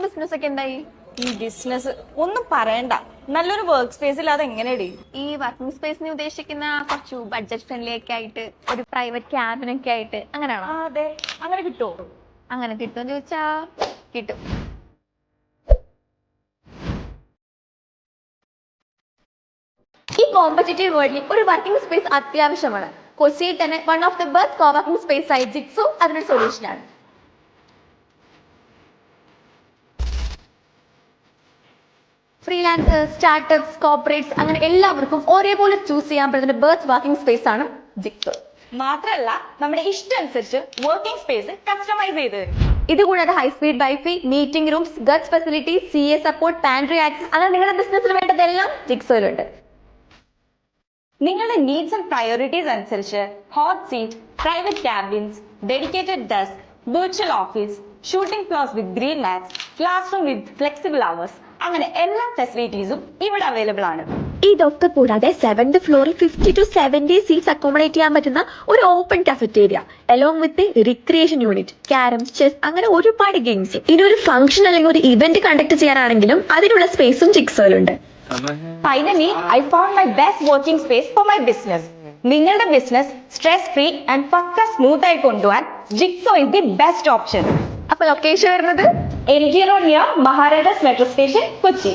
Business ഒക്കെ എന്തായി? ഈ ബിസിനസ് ഒന്നും പറയണ്ട, നല്ലൊരു വർക്ക് സ്പേസ് ഇല്ലാതെ എങ്ങനെയാടി? ഈ വർക്കിംഗ് സ്പേസിന് ഉദ്ദേശിക്കുന്ന കുറച്ചു ബഡ്ജറ്റ് ഫ്രണ്ട്ലി ഒക്കെ ആയിട്ട് ഒരു പ്രൈവറ്റ് ക്യാബിനൊക്കെ ആയിട്ട് അങ്ങനെയാണോ? അതെ, അങ്ങനെ കിട്ടുമോ? അങ്ങനെ കിട്ടുമെന്ന് ചോദിച്ചാ കിട്ടും. ഈ കോമ്പറ്റീറ്റീവ് വേൾഡിൽ ഒരു വർക്കിംഗ് സ്പേസ് അത്യാവശ്യമാണ്. കൊച്ചിയിൽ തന്നെ one of the best coworking space ആയി ജിക്സോ അതിനൊരു സൊല്യൂഷനാണ്. ഫ്രീലാൻസേഴ്സ്, സ്റ്റാർട്ടപ്സ്, കോർപ്പറേറ്റ്സ് അങ്ങനെ എല്ലാവർക്കും ഒരേപോലെ ചൂസ് ചെയ്യാൻ പറ്റുന്ന ബെസ്റ്റ് വർക്കിംഗ് സ്പേസ് ആണ് ജിക്സോ. മാത്രല്ല നമ്മുടെ ഇഷ്ടം അനുസരിച്ച് വർക്കിംഗ് സ്പേസ് കസ്റ്റമൈസ് ചെയ്ത് തരും. ഇതുകൂടാതെ high speed wifi, meeting rooms, guest facilities, CA support, pantry access അങ്ങനെ നിങ്ങളുടെ ബിസിനസ്സിന് വേണ്ടതെല്ലാം ജിക്സോയിലുണ്ട്. നിങ്ങളുടെ നീഡ്സ് ആൻഡ് പ്രയോറിറ്റീസ് അനുസരിച്ച് hot seat, private cabins, dedicated desk, virtual office, shooting class with green mats, class room with flexible hours അങ്ങനെ എല്ലാ ഫെസിലിറ്റീസും ഇവിടെ അവൈലബിൾ ആണ്. ഇതൊക്കെ കൂടാതെ 7th ഫ്ലോറിൽ 50 to 70 സീറ്റ്സ് അക്കോമഡേറ്റ് ചെയ്യാൻ പറ്റുന്ന ഒരു open cafeteria along with recreation unit, carrom, chess അങ്ങനെ ഒരുപാട് ഗെയിംസ്. ഇനി ഒരു ഫംഗ്ഷൻ അല്ലെങ്കിൽ ഒരു ഇവന്റ് കണ്ടക്ട് ചെയ്യാനാണെങ്കിലും അതിനുള്ള സ്പേസും ജിക്സോയിലുണ്ട്. Finally, I found my best working space for my business. നിങ്ങളുടെ ബിസിനസ് സ്ട്രെസ് ഫ്രീ ആൻഡ് പക്ക സ്മൂത്ത് ആയി കൊണ്ടുപോകാൻ ജിക്സോ is the best option. അപ്പൊ ലൊക്കേഷൻ വരുന്നത് MG Road near Maharajas Metro Station, Kochi.